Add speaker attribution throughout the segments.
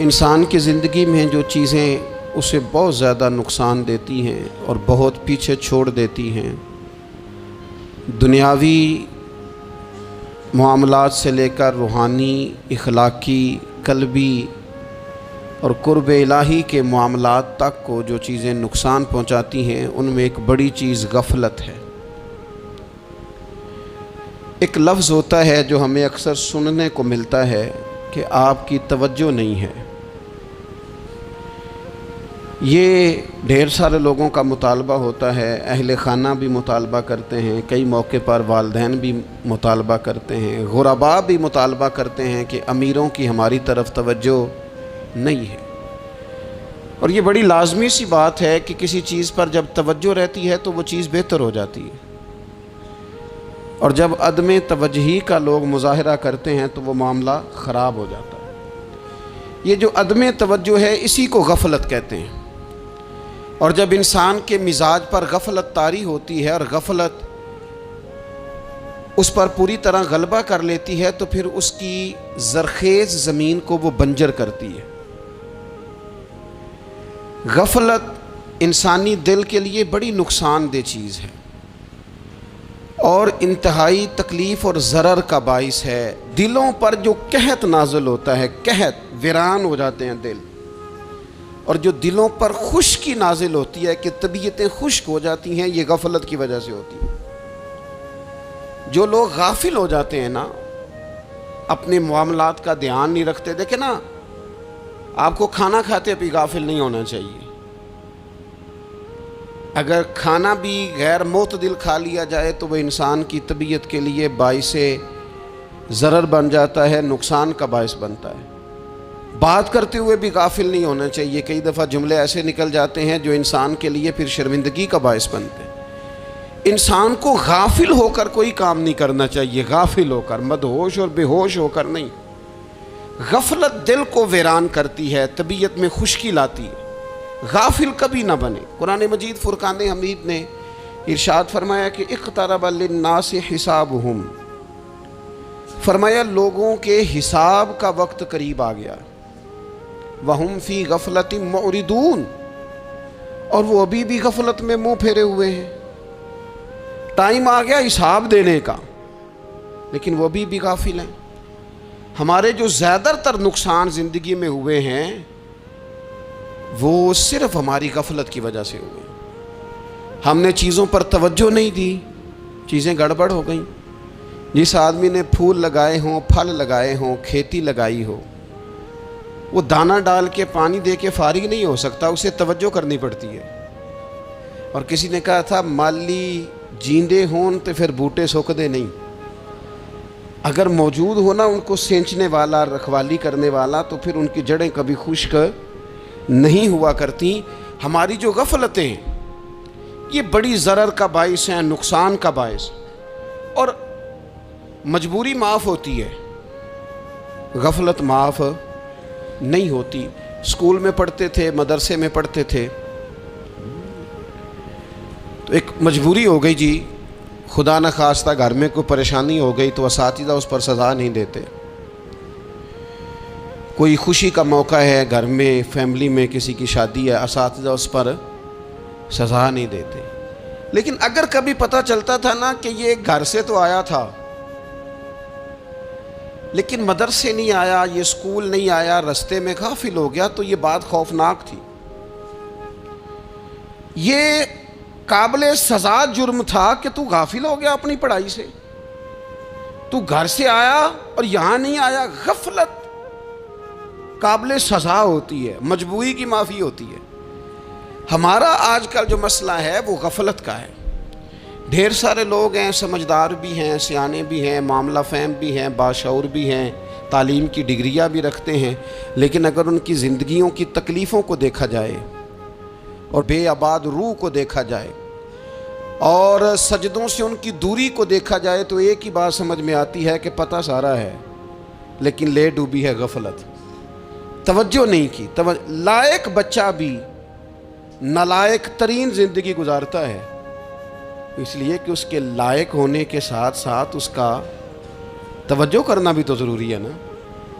Speaker 1: انسان کی زندگی میں جو چیزیں اسے بہت زیادہ نقصان دیتی ہیں اور بہت پیچھے چھوڑ دیتی ہیں، دنیاوی معاملات سے لے کر روحانی، اخلاقی، قلبی اور قرب الہی کے معاملات تک کو جو چیزیں نقصان پہنچاتی ہیں، ان میں ایک بڑی چیز غفلت ہے۔ ایک لفظ ہوتا ہے جو ہمیں اکثر سننے کو ملتا ہے کہ آپ کی توجہ نہیں ہے۔ یہ ڈھیر سارے لوگوں کا مطالبہ ہوتا ہے، اہل خانہ بھی مطالبہ کرتے ہیں، کئی موقع پر والدین بھی مطالبہ کرتے ہیں، غرباء بھی مطالبہ کرتے ہیں کہ امیروں کی ہماری طرف توجہ نہیں ہے۔ اور یہ بڑی لازمی سی بات ہے کہ کسی چیز پر جب توجہ رہتی ہے تو وہ چیز بہتر ہو جاتی ہے، اور جب عدم توجہی کا لوگ مظاہرہ کرتے ہیں تو وہ معاملہ خراب ہو جاتا ہے۔ یہ جو عدم توجہ ہے اسی کو غفلت کہتے ہیں، اور جب انسان کے مزاج پر غفلت طاری ہوتی ہے اور غفلت اس پر پوری طرح غلبہ کر لیتی ہے تو پھر اس کی زرخیز زمین کو وہ بنجر کرتی ہے۔ غفلت انسانی دل کے لیے بڑی نقصان دہ چیز ہے اور انتہائی تکلیف اور ضرر کا باعث ہے۔ دلوں پر جو قحط نازل ہوتا ہے، قحط، ویران ہو جاتے ہیں دل، اور جو دلوں پر خشکی نازل ہوتی ہے کہ طبیعتیں خشک ہو جاتی ہیں، یہ غفلت کی وجہ سے ہوتی ہے۔ جو لوگ غافل ہو جاتے ہیں نا، اپنے معاملات کا دھیان نہیں رکھتے، دیکھیں نا، آپ کو کھانا کھاتے بھی غافل نہیں ہونا چاہیے۔ اگر کھانا بھی غیر معتدل کھا لیا جائے تو وہ انسان کی طبیعت کے لیے باعث ضرر بن جاتا ہے، نقصان کا باعث بنتا ہے۔ بات کرتے ہوئے بھی غافل نہیں ہونا چاہیے، کئی دفعہ جملے ایسے نکل جاتے ہیں جو انسان کے لیے پھر شرمندگی کا باعث بنتے ہیں۔ انسان کو غافل ہو کر کوئی کام نہیں کرنا چاہیے، غافل ہو کر، مدہوش اور بے ہوش ہو کر نہیں۔ غفلت دل کو ویران کرتی ہے، طبیعت میں خشکی لاتی ہے۔ غافل کبھی نہ بنے۔ قرآن مجید فرقان حمید نے ارشاد فرمایا کہ اقترب للناس حسابہم، فرمایا لوگوں کے حساب کا وقت قریب آ گیا، وہم فی غفلۃ معرضون، اور وہ ابھی بھی غفلت میں منہ پھیرے ہوئے ہیں۔ ٹائم آ گیا حساب دینے کا، لیکن وہ بھی غافل ہیں۔ ہمارے جو زیادہ تر نقصان زندگی میں ہوئے ہیں وہ صرف ہماری غفلت کی وجہ سے ہوئے۔ ہم نے چیزوں پر توجہ نہیں دی، چیزیں گڑبڑ ہو گئیں۔ جس آدمی نے پھول لگائے ہوں، پھل لگائے ہوں، کھیتی لگائی ہو، وہ دانہ ڈال کے پانی دے کے فارغ نہیں ہو سکتا، اسے توجہ کرنی پڑتی ہے۔ اور کسی نے کہا تھا مالی جیندے ہون تو پھر بوٹے سوکھدے نہیں۔ اگر موجود ہونا ان کو سینچنے والا، رکھوالی کرنے والا، تو پھر ان کی جڑیں کبھی خشک نہیں ہوا کرتی۔ ہماری جو غفلتیں ہیں یہ بڑی ضرر کا باعث ہیں، نقصان کا باعث، اور مجبوری معاف ہوتی ہے، غفلت معاف نہیں ہوتی۔ اسکول میں پڑھتے تھے، مدرسے میں پڑھتے تھے، تو ایک مجبوری ہو گئی جی، خدا نہ خواستہ گھر میں کوئی پریشانی ہو گئی تو اساتذہ اس پر سزا نہیں دیتے۔ کوئی خوشی کا موقع ہے گھر میں، فیملی میں کسی کی شادی ہے، اساتذہ اس پر سزا نہیں دیتے۔ لیکن اگر کبھی پتہ چلتا تھا نا کہ یہ گھر سے تو آیا تھا لیکن مدرسے نہیں آیا، یہ اسکول نہیں آیا، رستے میں غافل ہو گیا، تو یہ بات خوفناک تھی۔ یہ قابل سزا جرم تھا کہ تو غافل ہو گیا اپنی پڑھائی سے، تو گھر سے آیا اور یہاں نہیں آیا۔ غفلت قابل سزا ہوتی ہے، مجبوری کی معافی ہوتی ہے۔ ہمارا آج کل جو مسئلہ ہے وہ غفلت کا ہے۔ ڈھیر سارے لوگ ہیں، سمجھدار بھی ہیں، سیانے بھی ہیں، معاملہ فہم بھی ہیں، باشعور بھی ہیں، تعلیم کی ڈگریاں بھی رکھتے ہیں، لیکن اگر ان کی زندگیوں کی تکلیفوں کو دیکھا جائے اور بے آباد روح کو دیکھا جائے اور سجدوں سے ان کی دوری کو دیکھا جائے تو ایک ہی بات سمجھ میں آتی ہے کہ پتہ سارا ہے لیکن لے ڈوبی ہے غفلت، توجہ نہیں کی۔ لائق بچہ بھی نالائق ترین زندگی گزارتا ہے، اس لیے کہ اس کے لائق ہونے کے ساتھ ساتھ اس کا توجہ کرنا بھی تو ضروری ہے نا۔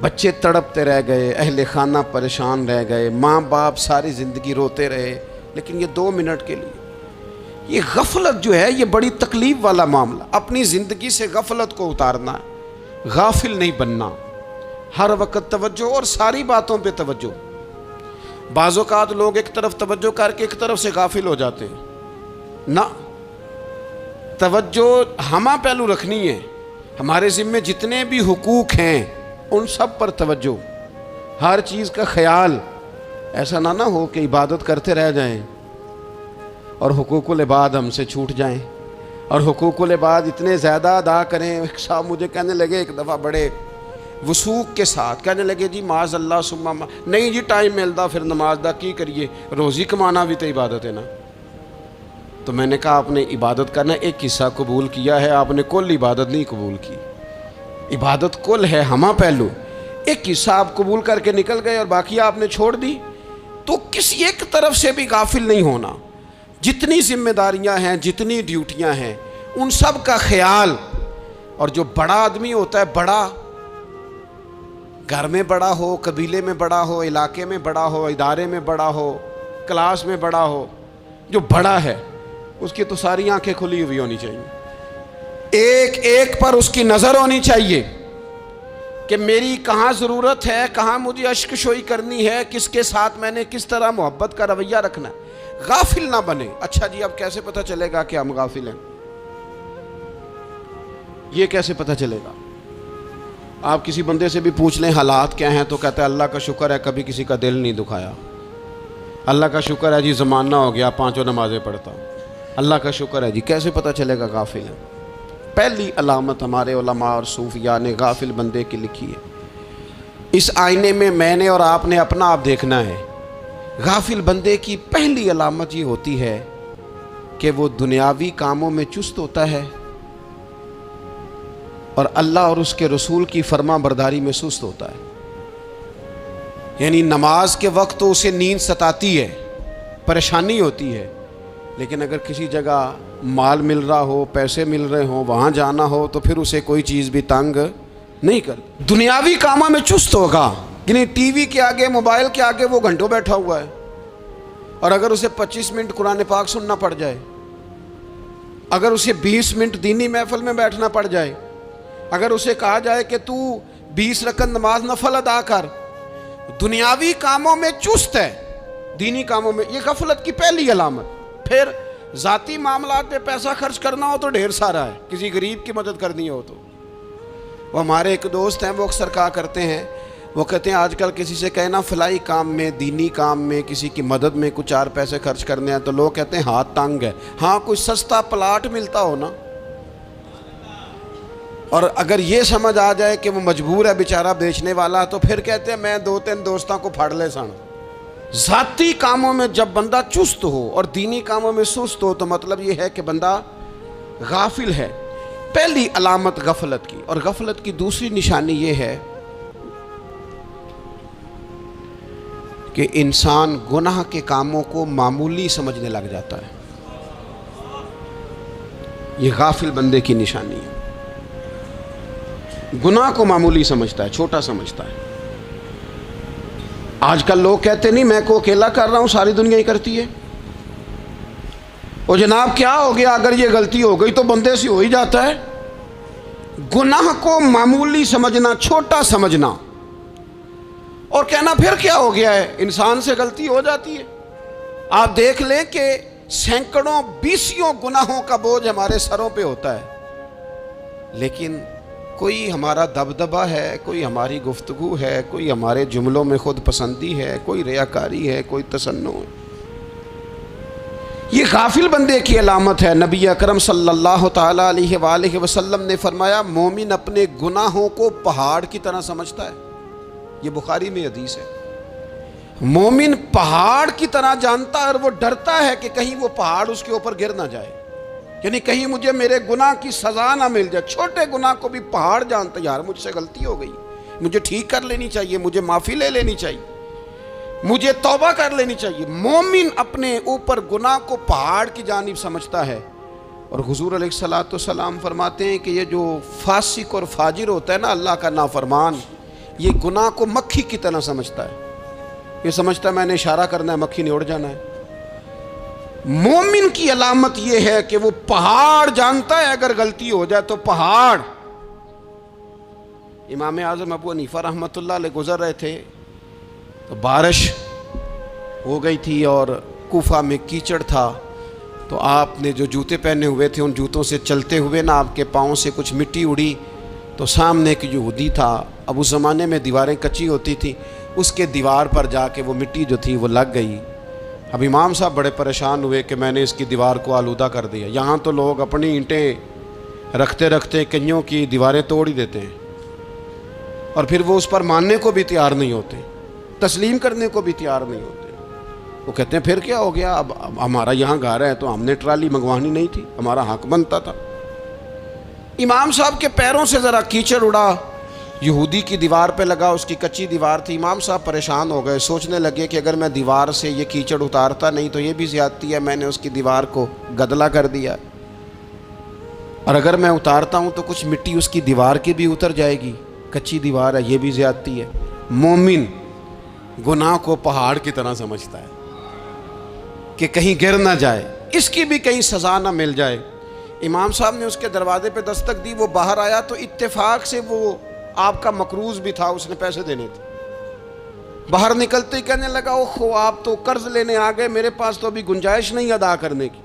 Speaker 1: بچے تڑپتے رہ گئے، اہل خانہ پریشان رہ گئے، ماں باپ ساری زندگی روتے رہے، لیکن یہ 2 منٹ کے لیے یہ غفلت جو ہے یہ بڑی تکلیف والا معاملہ. اپنی زندگی سے غفلت کو اتارنا ہے، غافل نہیں بننا، ہر وقت توجہ اور ساری باتوں پہ توجہ. بعض اوقات لوگ ایک طرف توجہ کر کے ایک طرف سے غافل ہو جاتے ہیں. نہ، توجہ ہمہ پہلو رکھنی ہے. ہمارے ذمے جتنے بھی حقوق ہیں ان سب پر توجہ، ہر چیز کا خیال. ایسا نہ ہو کہ عبادت کرتے رہ جائیں اور حقوق العباد ہم سے چھوٹ جائیں، اور حقوق العباد اتنے زیادہ ادا کریں. ایک صاحب مجھے کہنے لگے ایک دفعہ بڑے وثوق کے ساتھ کہنے لگے جی معاذ اللہ ثم نہیں جی ٹائم ملتا پھر نماز دا کی کریے، روزی کمانا بھی تو عبادت ہے نا. تو میں نے کہا آپ نے عبادت کرنا ایک حصہ قبول کیا ہے، آپ نے کل عبادت نہیں قبول کی. عبادت کل ہے، ہمہ پہلو. ایک حصہ آپ قبول کر کے نکل گئے اور باقی آپ نے چھوڑ دی. تو کسی ایک طرف سے بھی غافل نہیں ہونا. جتنی ذمہ داریاں ہیں، جتنی ڈیوٹیاں ہیں، ان سب کا خیال. اور جو بڑا آدمی ہوتا ہے، بڑا گھر میں بڑا ہو، قبیلے میں بڑا ہو، علاقے میں بڑا ہو، ادارے میں بڑا ہو، کلاس میں بڑا ہو، جو بڑا ہے اس کی تو ساری آنکھیں کھلی ہوئی ہونی چاہیے. ایک ایک پر اس کی نظر ہونی چاہیے کہ میری کہاں ضرورت ہے، کہاں مجھے اشک شوئی کرنی ہے، کس کے ساتھ میں نے کس طرح محبت کا رویہ رکھنا ہے. غافل نہ بنے. اچھا جی اب کیسے پتہ چلے گا کہ ہم غافل ہیں؟ یہ کیسے پتہ چلے گا؟ آپ کسی بندے سے بھی پوچھ لیں حالات کیا ہیں تو کہتا ہے اللہ کا شکر ہے کبھی کسی کا دل نہیں دکھایا، اللہ کا شکر ہے جی زمانہ ہو گیا 5 نمازیں پڑھتا ہوں، اللہ کا شکر ہے جی. کیسے پتہ چلے گا غافل ہیں؟ پہلی علامت ہمارے علماء اور صوفیاء نے غافل بندے کی لکھی ہے. اس آئینے میں نے اور آپ نے اپنا آپ دیکھنا ہے. غافل بندے کی پہلی علامت یہ ہوتی ہے کہ وہ دنیاوی کاموں میں چست ہوتا ہے اور اللہ اور اس کے رسول کی فرما برداری میں سست ہوتا ہے. یعنی نماز کے وقت تو اسے نیند ستاتی ہے، پریشانی ہوتی ہے، لیکن اگر کسی جگہ مال مل رہا ہو، پیسے مل رہے ہوں، وہاں جانا ہو تو پھر اسے کوئی چیز بھی تنگ نہیں کر. دنیاوی کاموں میں چست ہوگا، یعنی ٹی وی کے آگے، موبائل کے آگے وہ گھنٹوں بیٹھا ہوا ہے. اور اگر اسے 25 منٹ قرآن پاک سننا پڑ جائے، اگر اسے 20 منٹ دینی محفل میں بیٹھنا پڑ جائے، اگر اسے کہا جائے کہ تو 20 رکعت نماز نفل ادا کر، دنیاوی کاموں میں چست ہے، دینی کاموں میں، یہ غفلت کی پہلی علامت. پھر ذاتی معاملات پہ پیسہ خرچ کرنا ہو تو ڈھیر سارا ہے، کسی غریب کی مدد کرنی ہو تو. وہ ہمارے ایک دوست ہیں، وہ اکثر کہا کرتے ہیں، وہ کہتے ہیں آج کل کسی سے کہنا فلائی کام میں، دینی کام میں، کسی کی مدد میں کچھ 4 پیسے خرچ کرنے ہیں تو لوگ کہتے ہیں ہاتھ تنگ ہے. ہاں کوئی سستا پلاٹ ملتا ہو نا، اور اگر یہ سمجھ آ جائے کہ وہ مجبور ہے بیچارہ بیچنے والا، تو پھر کہتے ہیں میں 2-3 دوستوں کو پھاڑ لے سن. ذاتی کاموں میں جب بندہ چست ہو اور دینی کاموں میں سست ہو تو مطلب یہ ہے کہ بندہ غافل ہے. پہلی علامت غفلت کی. اور غفلت کی دوسری نشانی یہ ہے کہ انسان گناہ کے کاموں کو معمولی سمجھنے لگ جاتا ہے. یہ غافل بندے کی نشانی ہے. گناہ کو معمولی سمجھتا ہے، چھوٹا سمجھتا ہے. آج کل لوگ کہتے نہیں میں کو اکیلا کر رہا ہوں، ساری دنیا ہی کرتی ہے. اور جناب کیا ہو گیا اگر یہ غلطی ہو گئی تو بندے سے ہو ہی جاتا ہے. گناہ کو معمولی سمجھنا، چھوٹا سمجھنا اور کہنا پھر کیا ہو گیا ہے، انسان سے غلطی ہو جاتی ہے. آپ دیکھ لیں کہ سینکڑوں بیسیوں گناہوں کا بوجھ ہمارے سروں پہ ہوتا ہے، لیکن کوئی ہمارا دبدبہ ہے، کوئی ہماری گفتگو ہے، کوئی ہمارے جملوں میں خود پسندی ہے، کوئی ریاکاری ہے، کوئی تصنع ہے. یہ غافل بندے کی علامت ہے. نبی اکرم صلی اللہ تعالی علیہ وآلہ وسلم نے فرمایا مومن اپنے گناہوں کو پہاڑ کی طرح سمجھتا ہے. یہ بخاری میں حدیث ہے. مومن پہاڑ کی طرح جانتا ہے اور وہ ڈرتا ہے کہ کہیں وہ پہاڑ اس کے اوپر گر نہ جائے، یعنی کہیں مجھے میرے گناہ کی سزا نہ مل جائے. چھوٹے گناہ کو بھی پہاڑ جانتا ہے، یار مجھ سے غلطی ہو گئی، مجھے ٹھیک کر لینی چاہیے، مجھے معافی لے لینی چاہیے، مجھے توبہ کر لینی چاہیے. مومن اپنے اوپر گناہ کو پہاڑ کی جانب سمجھتا ہے. اور حضور علیہ الصلوۃ والسلام فرماتے ہیں کہ یہ جو فاسق اور فاجر ہوتا ہے نا، اللہ کا نافرمان، یہ گناہ کو مکھی کی طرح سمجھتا ہے. یہ سمجھتا ہے میں نے اشارہ کرنا ہے مکھی نے اڑ جانا ہے. مومن کی علامت یہ ہے کہ وہ پہاڑ جانتا ہے اگر غلطی ہو جائے تو پہاڑ. امام اعظم ابو حنیفہ رحمۃ اللہ علیہ گزر رہے تھے تو بارش ہو گئی تھی اور کوفہ میں کیچڑ تھا. تو آپ نے جو جوتے پہنے ہوئے تھے ان جوتوں سے چلتے ہوئے نا آپ کے پاؤں سے کچھ مٹی اڑی. تو سامنے ایک یہودی تھا, اب اس زمانے میں دیواریں کچی ہوتی تھی, اس کے دیوار پر جا کے وہ مٹی جو تھی وہ لگ گئی. اب امام صاحب بڑے پریشان ہوئے کہ میں نے اس کی دیوار کو آلودہ کر دیا. یہاں تو لوگ اپنی اینٹیں رکھتے رکھتے کئیوں کی دیواریں توڑ ہی دیتے ہیں اور پھر وہ اس پر ماننے کو بھی تیار نہیں ہوتے, تسلیم کرنے کو بھی تیار نہیں ہوتے. وہ کہتے ہیں پھر کیا ہو گیا, اب ہمارا یہاں گھر ہے تو ہم نے ٹرالی منگوانی نہیں تھی, ہمارا حق بنتا تھا. امام صاحب کے پیروں سے ذرا کیچڑ اڑا, یہودی کی دیوار پہ لگا, اس کی کچی دیوار تھی. امام صاحب پریشان ہو گئے, سوچنے لگے کہ اگر میں دیوار سے یہ کیچڑ اتارتا نہیں تو یہ بھی زیادتی ہے, میں نے اس کی دیوار کو گدلا کر دیا, اور اگر میں اتارتا ہوں تو کچھ مٹی اس کی دیوار کی بھی اتر جائے گی, کچی دیوار ہے, یہ بھی زیادتی ہے. مومن گناہ کو پہاڑ کی طرح سمجھتا ہے کہ کہیں گر نہ جائے, اس کی بھی کہیں سزا نہ مل جائے. امام صاحب نے اس کے دروازے پہ دستک دی, وہ باہر آیا تو اتفاق سے وہ آپ کا مقروض بھی تھا, اس نے پیسے دینے تھے. باہر نکلتے ہی کہنے لگا اوہو آپ تو قرض لینے آ گئے, میرے پاس تو ابھی گنجائش نہیں ادا کرنے کی.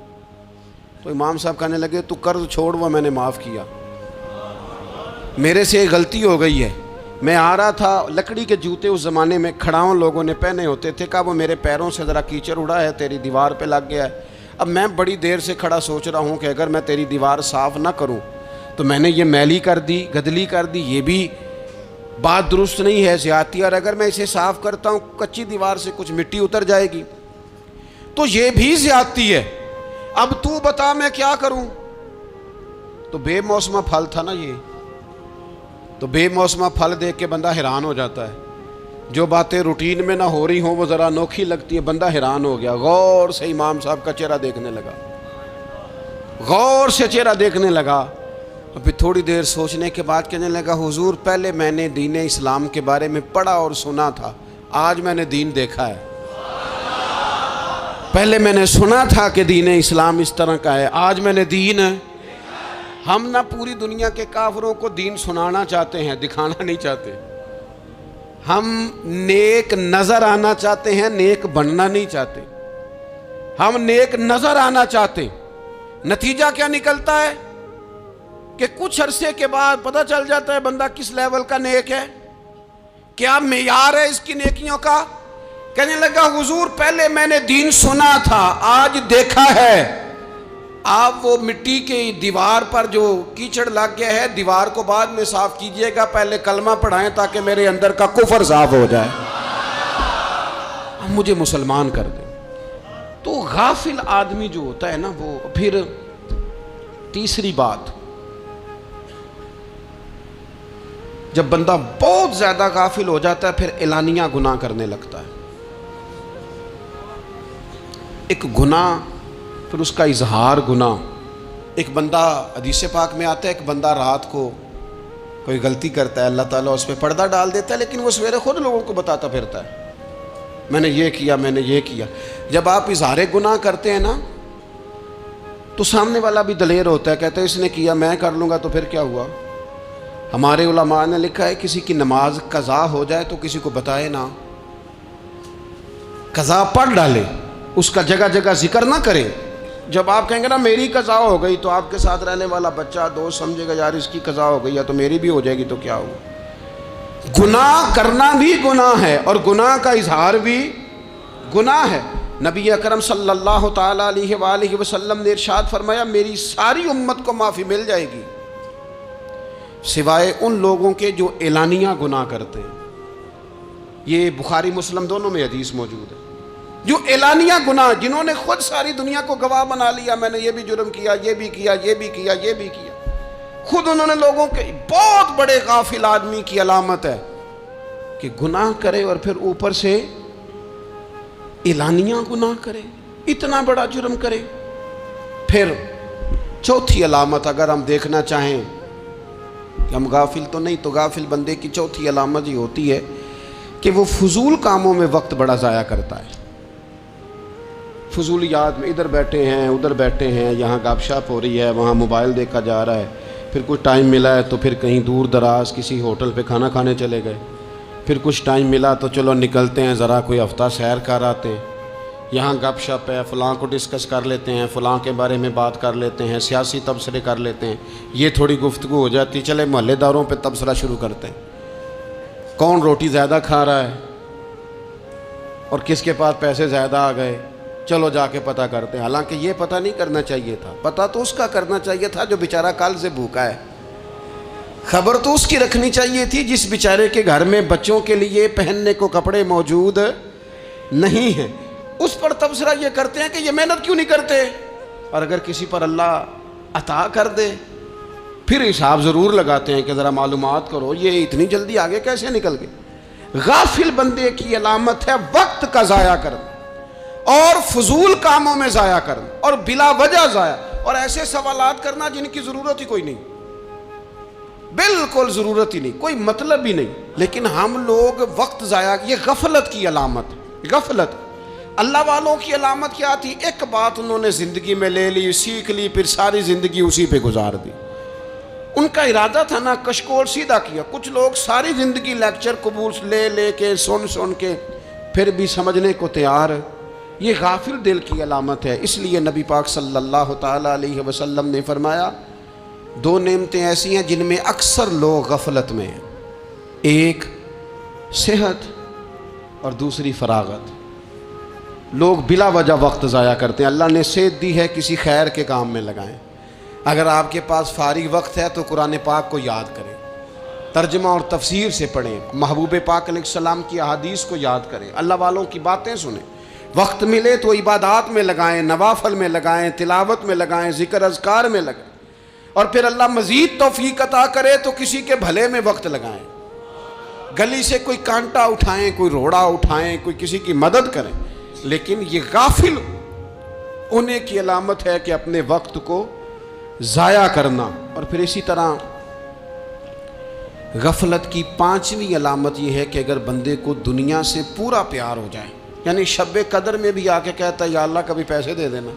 Speaker 1: تو امام صاحب کہنے لگے تو قرض چھوڑ, وہ میں نے معاف کیا, میرے سے غلطی ہو گئی ہے. میں آ رہا تھا, لکڑی کے جوتے اس زمانے میں کھڑاؤں لوگوں نے پہنے ہوتے تھے, کہا وہ میرے پیروں سے ذرا کیچڑ اڑا ہے, تیری دیوار پہ لگ گیا ہے. اب میں بڑی دیر سے کھڑا سوچ رہا ہوں کہ اگر میں تیری دیوار صاف نہ کروں تو میں نے یہ میلی کر دی, گدلی کر دی, یہ بھی بات درست نہیں ہے, زیادتی. اور اگر میں اسے صاف کرتا ہوں کچی دیوار سے کچھ مٹی اتر جائے گی تو یہ بھی زیادتی ہے. اب تو بتا میں کیا کروں. تو بے موسمہ پھل تھا نا یہ, تو بے موسمہ پھل دیکھ کے بندہ حیران ہو جاتا ہے. جو باتیں روٹین میں نہ ہو رہی ہوں وہ ذرا انوکھی لگتی ہے, بندہ حیران ہو گیا. غور سے امام صاحب کا چہرہ دیکھنے لگا, غور سے چہرہ دیکھنے لگا. اور پھر تھوڑی دیر سوچنے کے بعد کہنے لگا حضور پہلے میں نے دین اسلام کے بارے میں پڑھا اور سنا تھا, آج میں نے دین دیکھا ہے. پہلے میں نے سنا تھا کہ دین اسلام اس طرح کا ہے, آج میں نے دین. ہم نہ پوری دنیا کے کافروں کو دین سنانا چاہتے ہیں, دکھانا نہیں چاہتے. ہم نیک نظر آنا چاہتے ہیں, نیک بننا نہیں چاہتے. ہم نیک نظر آنا چاہتے. نتیجہ کیا نکلتا ہے کہ کچھ عرصے کے بعد پتہ چل جاتا ہے بندہ کس لیول کا نیک ہے, کیا معیار ہے اس کی نیکیوں کا. کہنے لگا حضور پہلے میں نے دین سنا تھا, آج دیکھا ہے. آپ وہ مٹی کی دیوار پر جو کیچڑ لگ گیا ہے, دیوار کو بعد میں صاف کیجئے گا, پہلے کلمہ پڑھائیں تاکہ میرے اندر کا کفر صاف ہو جائے, مجھے مسلمان کر دیں. تو غافل آدمی جو ہوتا ہے نا وہ پھر تیسری بات, جب بندہ بہت زیادہ غافل ہو جاتا ہے پھر اعلانیہ گناہ کرنے لگتا ہے. ایک گناہ پھر اس کا اظہار گناہ. ایک بندہ حدیث پاک میں آتا ہے, ایک بندہ رات کو کوئی غلطی کرتا ہے, اللہ تعالیٰ اس پہ پردہ ڈال دیتا ہے, لیکن وہ سویرے خود لوگوں کو بتاتا پھرتا ہے میں نے یہ کیا, میں نے یہ کیا. جب آپ اظہار گناہ کرتے ہیں نا تو سامنے والا بھی دلیر ہوتا ہے, کہتا ہے اس نے کیا میں کر لوں گا تو پھر کیا ہوا. ہمارے علماء نے لکھا ہے کسی کی نماز قضا ہو جائے تو کسی کو بتائے نہ, قضا پڑھ ڈالے, اس کا جگہ جگہ ذکر نہ کرے. جب آپ کہیں گے نا میری قضا ہو گئی تو آپ کے ساتھ رہنے والا بچہ دوست سمجھے گا یار اس کی قضا ہو گئی ہے تو میری بھی ہو جائے گی تو کیا ہوا. گناہ کرنا بھی گناہ ہے اور گناہ کا اظہار بھی گناہ ہے. نبی اکرم صلی اللہ تعالیٰ علیہ وآلہ وسلم نے ارشاد فرمایا میری ساری امت کو معافی مل جائے گی سوائے ان لوگوں کے جو اعلانیہ گناہ کرتے ہیں. یہ بخاری مسلم دونوں میں حدیث موجود ہے. جو اعلانیہ گناہ, جنہوں نے خود ساری دنیا کو گواہ بنا لیا, میں نے یہ بھی جرم کیا, یہ بھی کیا, یہ بھی کیا, یہ بھی کیا, خود انہوں نے لوگوں کے. بہت بڑے غافل آدمی کی علامت ہے کہ گناہ کرے اور پھر اوپر سے اعلانیہ گناہ کرے, اتنا بڑا جرم کرے. پھر چوتھی علامت اگر ہم دیکھنا چاہیں کہ ہم غافل تو نہیں. تو غافل بندے کی چوتھی علامت یہ ہوتی ہے کہ وہ فضول کاموں میں وقت بڑا ضائع کرتا ہے. فضولیات میں ادھر بیٹھے ہیں ادھر بیٹھے ہیں, یہاں گپ شپ ہو رہی ہے, وہاں موبائل دیکھا جا رہا ہے, پھر کچھ ٹائم ملا ہے تو پھر کہیں دور دراز کسی ہوٹل پہ کھانا کھانے چلے گئے, پھر کچھ ٹائم ملا تو چلو نکلتے ہیں ذرا کوئی ہفتہ سیر کر آتے ہیں, یہاں گپ شپ ہے, فلاں کو ڈسکس کر لیتے ہیں, فلاں کے بارے میں بات کر لیتے ہیں, سیاسی تبصرے کر لیتے ہیں, یہ تھوڑی گفتگو ہو جاتی, چلے محلے داروں پہ تبصرہ شروع کرتے ہیں, کون روٹی زیادہ کھا رہا ہے اور کس کے پاس پیسے زیادہ آ گئے, چلو جا کے پتہ کرتے ہیں. حالانکہ یہ پتہ نہیں کرنا چاہیے تھا, پتہ تو اس کا کرنا چاہیے تھا جو بیچارہ کل سے بھوکا ہے. خبر تو اس کی رکھنی چاہیے تھی جس بیچارے کے گھر میں بچوں کے لیے پہننے کو کپڑے موجود نہیں ہیں. اس پر تبصرہ یہ کرتے ہیں کہ یہ محنت کیوں نہیں کرتے, اور اگر کسی پر اللہ عطا کر دے پھر حساب ضرور لگاتے ہیں کہ ذرا معلومات کرو یہ اتنی جلدی آگے کیسے نکل گئے. غافل بندے کی علامت ہے وقت کا ضائع کرنا اور فضول کاموں میں ضائع کرنا اور بلا وجہ ضائع, اور ایسے سوالات کرنا جن کی ضرورت ہی کوئی نہیں, بالکل ضرورت ہی نہیں, کوئی مطلب ہی نہیں. لیکن ہم لوگ وقت ضائع, یہ غفلت کی علامت. غفلت اللہ والوں کی علامت کیا تھی؟ ایک بات انہوں نے زندگی میں لے لی, سیکھ لی, پھر ساری زندگی اسی پہ گزار دی. ان کا ارادہ تھا نا کشکول سیدھا کیا. کچھ لوگ ساری زندگی لیکچر قبول لے کے سن کے پھر بھی سمجھنے کو تیار. یہ غافل دل کی علامت ہے. اس لیے نبی پاک صلی اللہ تعالیٰ علیہ وسلم نے فرمایا دو نعمتیں ایسی ہیں جن میں اکثر لوگ غفلت میں ہیں, ایک صحت اور دوسری فراغت. لوگ بلا وجہ وقت ضائع کرتے ہیں. اللہ نے صحت دی ہے, کسی خیر کے کام میں لگائیں. اگر آپ کے پاس فارغ وقت ہے تو قرآن پاک کو یاد کریں, ترجمہ اور تفسیر سے پڑھیں, محبوب پاک علیہ السلام کی احادیث کو یاد کریں, اللہ والوں کی باتیں سنیں. وقت ملے تو عبادات میں لگائیں, نوافل میں لگائیں, تلاوت میں لگائیں, ذکر اذکار میں لگائیں, اور پھر اللہ مزید توفیق عطا کرے تو کسی کے بھلے میں وقت لگائیں. گلی سے کوئی کانٹا اٹھائیں, کوئی روڑا اٹھائیں, کوئی کسی کی مدد کریں. لیکن یہ غافل ہونے کی علامت ہے کہ اپنے وقت کو ضائع کرنا. اور پھر اسی طرح غفلت کی پانچویں علامت یہ ہے کہ اگر بندے کو دنیا سے پورا پیار ہو جائے, یعنی شب قدر میں بھی آ کے کہتا ہے یا اللہ کبھی پیسے دے دینا,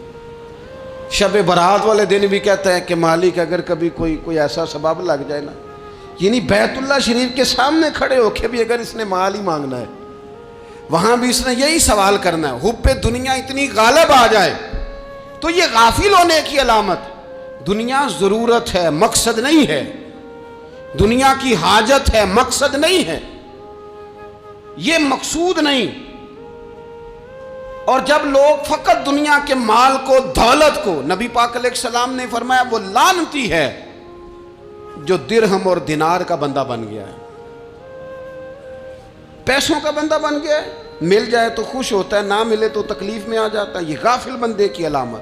Speaker 1: شب برات والے دن بھی کہتا ہے کہ مالک اگر کبھی کوئی ایسا سبب لگ جائے نا, یعنی بیت اللہ شریف کے سامنے کھڑے ہو کے بھی اگر اس نے مال ہی مانگنا ہے وہاں بھی اس نے یہی سوال کرنا ہے, حب دنیا اتنی غالب آ جائے. تو یہ غافل ہونے کی علامت. دنیا ضرورت ہے, مقصد نہیں ہے. دنیا کی حاجت ہے, مقصد نہیں ہے. یہ مقصود نہیں. اور جب لوگ فقط دنیا کے مال کو, دولت کو, نبی پاک علیہ السلام نے فرمایا وہ لعنتی ہے جو درہم اور دینار کا بندہ بن گیا ہے, پیسوں کا بندہ بن گیا ہے. مل جائے تو خوش ہوتا ہے, نہ ملے تو تکلیف میں آ جاتا ہے. یہ غافل بندے کی علامت.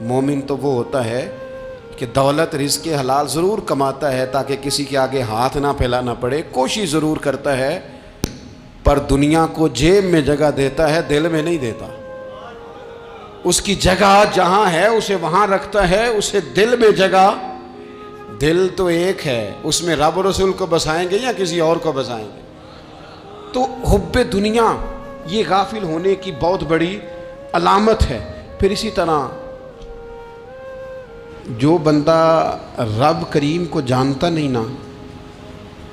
Speaker 1: مومن تو وہ ہوتا ہے کہ دولت رزق حلال ضرور کماتا ہے تاکہ کسی کے آگے ہاتھ نہ پھیلانا پڑے, کوشش ضرور کرتا ہے, پر دنیا کو جیب میں جگہ دیتا ہے, دل میں نہیں دیتا. اس کی جگہ جہاں ہے اسے وہاں رکھتا ہے, اسے دل میں جگہ. دل تو ایک ہے, اس میں رب و رسول کو بسائیں گے یا کسی اور کو بسائیں گے. تو حب دنیا یہ غافل ہونے کی بہت بڑی علامت ہے. پھر اسی طرح جو بندہ رب کریم کو جانتا نہیں نا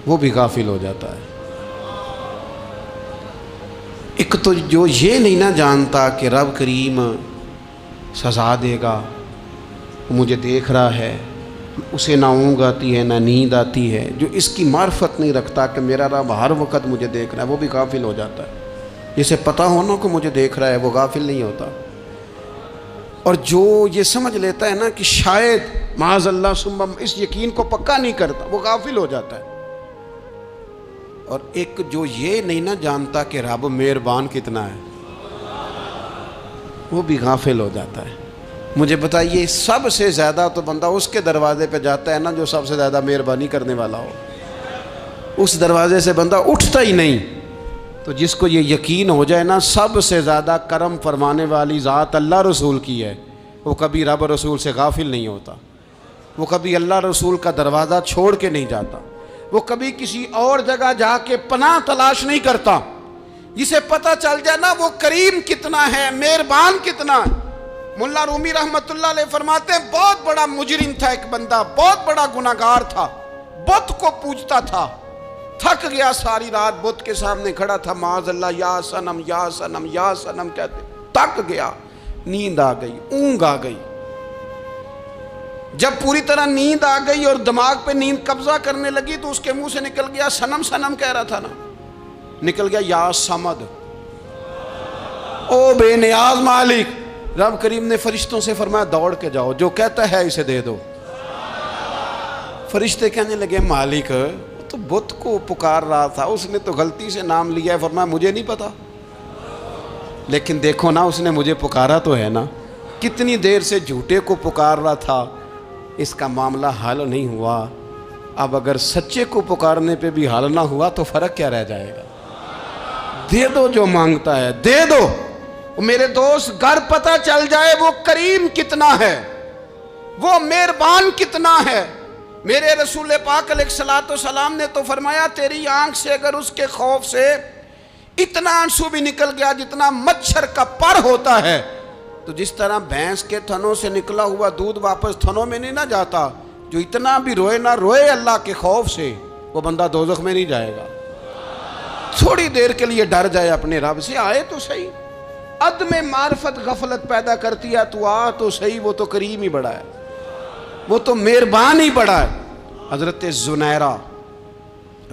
Speaker 1: وہ بھی غافل ہو جاتا ہے. ایک تو جو یہ نہیں نہ جانتا کہ رب کریم سزا دے گا, مجھے دیکھ رہا ہے, اسے نہ اونگ آتی ہے نہ نیند آتی ہے, جو اس کی معرفت نہیں رکھتا کہ میرا رب ہر وقت مجھے دیکھ رہا ہے, وہ بھی غافل ہو جاتا ہے. جسے پتہ ہونا کہ مجھے دیکھ رہا ہے وہ غافل نہیں ہوتا. اور جو یہ سمجھ لیتا ہے نا کہ شاید معاذ اللہ ثم اس یقین کو پکا نہیں کرتا, وہ غافل ہو جاتا ہے. اور ایک جو یہ نہیں نہ جانتا کہ رب مہربان کتنا ہے وہ بھی غافل ہو جاتا ہے. مجھے بتائیے سب سے زیادہ تو بندہ اس کے دروازے پہ جاتا ہے نا جو سب سے زیادہ مہربانی کرنے والا ہو, اس دروازے سے بندہ اٹھتا ہی نہیں. تو جس کو یہ یقین ہو جائے نا سب سے زیادہ کرم فرمانے والی ذات اللہ رسول کی ہے, وہ کبھی رب رسول سے غافل نہیں ہوتا. وہ کبھی اللہ رسول کا دروازہ چھوڑ کے نہیں جاتا، وہ کبھی کسی اور جگہ جا کے پناہ تلاش نہیں کرتا۔ جسے پتہ چل جائے نا وہ کریم کتنا ہے، مہربان کتنا ہے۔ ملا رومی رحمت اللہ علیہ فرماتے ہیں بہت بڑا مجرم تھا ایک بندہ، بہت بڑا گناہگار تھا، بت کو پوجتا تھا، تھک گیا، ساری رات بت کے سامنے کھڑا تھا، معاذ اللہ یا صنم یا صنم یا صنم کہتے، تھک گیا، نیند آ گئی، اونگ آ گئی۔ جب پوری طرح نیند آ گئی اور دماغ پہ نیند قبضہ کرنے لگی تو اس کے منہ سے نکل گیا، صنم صنم کہہ رہا تھا نا، نکل گیا یا صمد، او بے نیاز مالک۔ رب کریم نے فرشتوں سے فرمایا دوڑ کے جاؤ، جو کہتا ہے اسے دے دو۔ فرشتے کہنے لگے مالک تو بت کو پکار رہا تھا، اس نے تو غلطی سے نام لیا ہے۔ فرمایا مجھے نہیں پتا، لیکن دیکھو نا اس نے مجھے پکارا تو ہے نا، کتنی دیر سے جھوٹے کو پکار رہا تھا، اس کا معاملہ حل نہیں ہوا، اب اگر سچے کو پکارنے پہ بھی حل نہ ہوا تو فرق کیا رہ جائے گا؟ دے دو جو مانگتا ہے، دے دو۔ میرے دوست گھر پتہ چل جائے وہ کریم کتنا ہے، وہ مہربان کتنا ہے۔ میرے رسول پاک علیہ الصلوۃ والسلام نے تو فرمایا تیری آنکھ سے اگر اس کے خوف سے اتنا آنسو بھی نکل گیا جتنا مچھر کا پر ہوتا ہے، تو جس طرح بھینس کے تھنوں سے نکلا ہوا دودھ واپس تھنوں میں نہیں نہ جاتا، جو اتنا بھی روئے نہ روئے اللہ کے خوف سے، وہ بندہ دوزخ میں نہیں جائے گا۔ تھوڑی دیر کے لیے ڈر جائے اپنے رب سے، آئے تو صحیح۔ عدم معرفت غفلت پیدا کرتی ہے، تو آ تو صحیح، وہ تو کریم ہی بڑا ہے، وہ تو مہربان ہی بڑا ہے۔ حضرت زنیرہ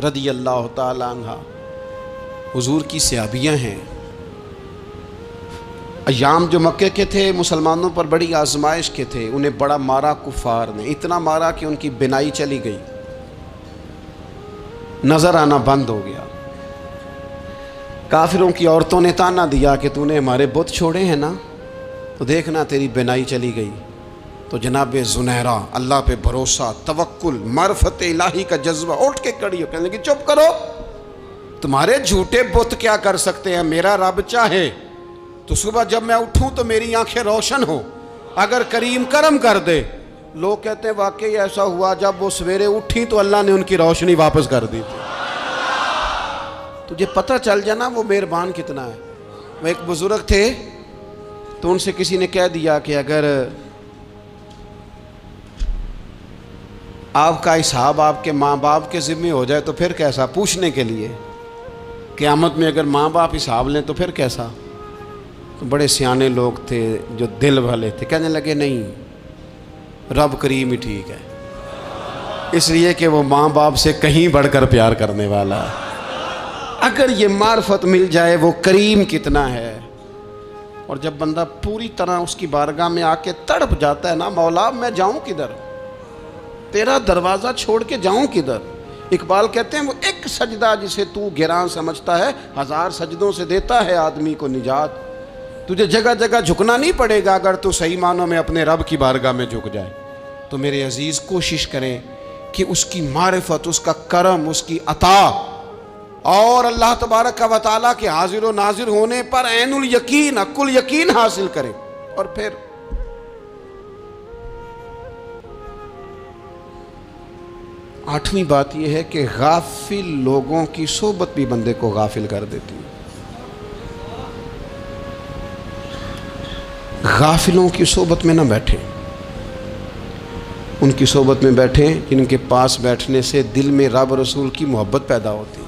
Speaker 1: رضی اللہ تعالی عنہ حضور کی صحابیاں ہیں۔ ایام جو مکے کے تھے مسلمانوں پر بڑی آزمائش کے تھے، انہیں بڑا مارا کفار نے، اتنا مارا کہ ان کی بینائی چلی گئی، نظر آنا بند ہو گیا۔ کافروں کی عورتوں نے تانا دیا کہ تو نے ہمارے بت چھوڑے ہیں نا، تو دیکھنا تیری بینائی چلی گئی۔ تو جناب زنیرہ اللہ پہ بھروسہ، توکل، معرفت الہی کا جذبہ، اٹھ کے کھڑی ہو کہنے لگی چپ کرو، تمہارے جھوٹے بت کیا کر سکتے ہیں، میرا رب چاہے تو صبح جب میں اٹھوں تو میری آنکھیں روشن ہوں، اگر کریم کرم کر دے۔ لوگ کہتے ہیں واقعی ایسا ہوا، جب وہ سویرے اٹھی تو اللہ نے ان کی روشنی واپس کر دی تھی۔ تجھے پتہ چل جانا وہ مہربان کتنا ہے۔ وہ ایک بزرگ تھے تو ان سے کسی نے کہہ دیا کہ اگر آپ کا حساب آپ کے ماں باپ کے ذمہ ہو جائے تو پھر کیسا، پوچھنے کے لیے قیامت میں اگر ماں باپ حساب لیں تو پھر کیسا۔ تو بڑے سیانے لوگ تھے جو دل والے تھے، کہنے لگے نہیں، رب کریم ہی ٹھیک ہے، اس لیے کہ وہ ماں باپ سے کہیں بڑھ کر پیار کرنے والا ہے۔ اگر یہ معرفت مل جائے وہ کریم کتنا ہے، اور جب بندہ پوری طرح اس کی بارگاہ میں آ کے تڑپ جاتا ہے نا، مولا میں جاؤں کدھر، تیرا دروازہ چھوڑ کے جاؤں کدھر۔ اقبال کہتے ہیں وہ ایک سجدہ جسے تو گراں سمجھتا ہے، 1000 سجدوں سے دیتا ہے آدمی کو نجات۔ تجھے جگہ جگہ جھکنا نہیں پڑے گا اگر تو صحیح معنوں میں اپنے رب کی بارگاہ میں جھک جائے۔ تو میرے عزیز کوشش کریں کہ اس کی معرفت، اس کا کرم، اس کی عطا اور اللہ تبارک و تعالیٰ کے حاضر و ناظر ہونے پر عین الیقین، حق الیقین حاصل کریں۔ اور پھر آٹھویں بات یہ ہے کہ غافل لوگوں کی صحبت بھی بندے کو غافل کر دیتی ہے۔ غافلوں کی صحبت میں نہ بیٹھیں، ان کی صحبت میں بیٹھیں جن کے پاس بیٹھنے سے دل میں رب رسول کی محبت پیدا ہوتی ہے۔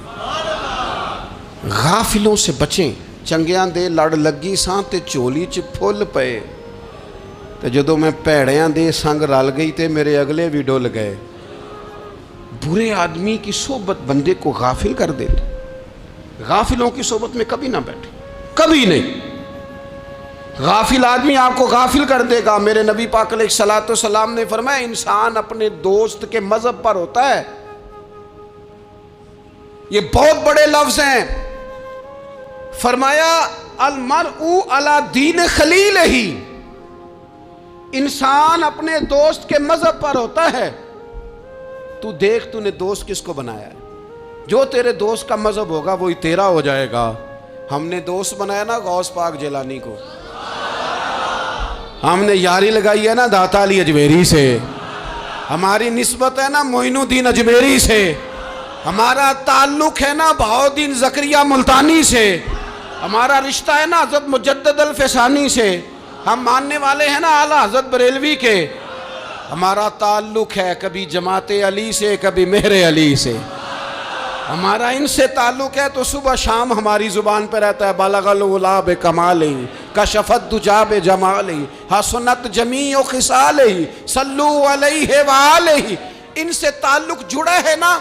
Speaker 1: غافلوں سے بچیں۔ چنگیاں دے لڑ لگی ساں تے چولی چ پھل پئے، تے جدوں میں پیڑیاں دے سنگ رل گئی تے میرے اگلے بھی ڈول گئے۔ برے آدمی کی صحبت بندے کو غافل کر دیتی۔ غافلوں کی صحبت میں کبھی نہ بیٹھیں، کبھی نہیں۔ غافل آدمی آپ کو غافل کر دے گا۔ میرے نبی پاک علیہ الصلوۃ والسلام نے فرمایا انسان اپنے دوست کے مذہب پر ہوتا ہے۔ یہ بہت بڑے لفظ ہیں۔ فرمایا المرء علی دین خلیلہ، انسان اپنے دوست کے مذہب پر ہوتا ہے۔ تو دیکھ تو نے دوست کس کو بنایا ہے، جو تیرے دوست کا مذہب ہوگا وہی تیرا ہو جائے گا۔ ہم نے دوست بنایا نا غوث پاک جیلانی کو، ہم نے یاری لگائی ہے نا داتا علی اجمیری سے، ہماری نسبت ہے نا معین الدین اجمیری سے، ہمارا تعلق ہے نا بہاؤالدین زکریا ملتانی سے، ہمارا رشتہ ہے نا حضرت مجدد الفسانی سے، ہم ماننے والے ہیں نا اعلیٰ حضرت بریلوی کے، ہمارا تعلق ہے کبھی جماعت علی سے کبھی مہر علی سے، ہمارا ان سے تعلق ہے تو صبح شام ہماری زبان پہ رہتا ہے بالغ العلا بکمالہ کشف الدجی بجمالہ حسنت جمیع خصالہ صلو علیہ وآلہ۔ ان سے تعلق جڑا ہے نا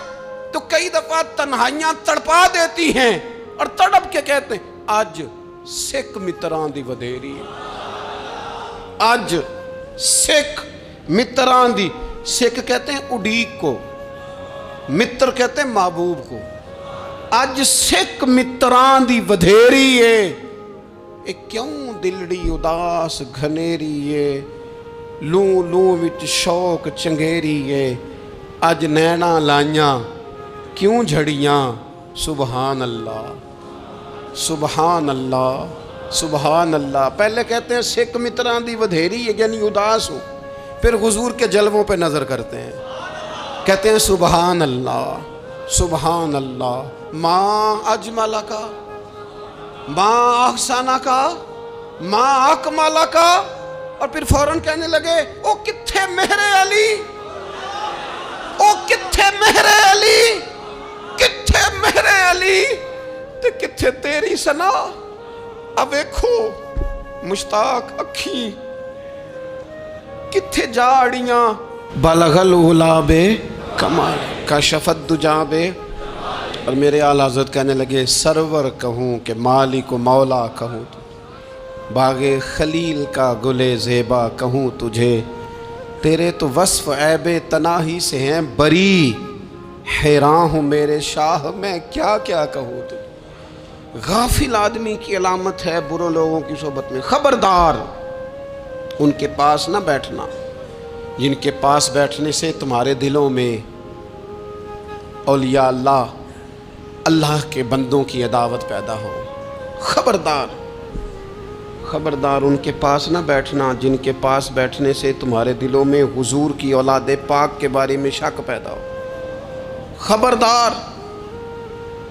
Speaker 1: تو کئی دفعہ تنہائیاں تڑپا دیتی ہیں اور تڑپ کے کہتے ہیں آج سکھ متران دی ودھیری ہے، آج سکھ متران دی، سکھ کہتے ہیں اڈیق کو، متر کہتے ہیں محبوب کو، آج سکھ متران دی ودھیری ہے، اے کیوں دلڑی اداس گھنیری ہے، لوں لوں وچ شوق چنگیری ہے، اج نینا لائیاں کیوں جھڑیاں، سبحان اللہ سبحان اللہ سبحان اللہ۔ پہلے کہتے ہیں سکھ متران دی ودھیری ہے یعنی اداس ہو، پھر حضور کے جلووں پہ نظر کرتے ہیں، کہتے ہیں سبحان اللہ سبحان اللہ، ماں اجملہ کا ماں احسانہ کا ماں اکملہ کا، اور پھر فوراً کہنے لگے او کتھے مہر علی، او کتھے مہر علی، کتھے مہر علی تے کتھے تیری سنا، اب ایکھو مشتاق اکھی کتھے جاڑیاں، بلغ العلا بکمال کشف الدجی بے، اور میرے اعلیٰ حضرت کہنے لگے سرور کہوں کہ مالک و مولا کہوں تو، باغ خلیل کا گل زیبا کہوں تجھے، تیرے تو وصف عیب تناہی سے ہیں بری، حیران ہوں میرے شاہ میں کیا کیا کہوں تجھے۔ غافل آدمی کی علامت ہے برے لوگوں کی صحبت میں، خبردار ان کے پاس نہ بیٹھنا جن کے پاس بیٹھنے سے تمہارے دلوں میں اولیاء اللہ اللہ کے بندوں کی عداوت پیدا ہو، خبردار خبردار ان کے پاس نہ بیٹھنا جن کے پاس بیٹھنے سے تمہارے دلوں میں حضور کی اولاد پاک کے بارے میں شک پیدا ہو، خبردار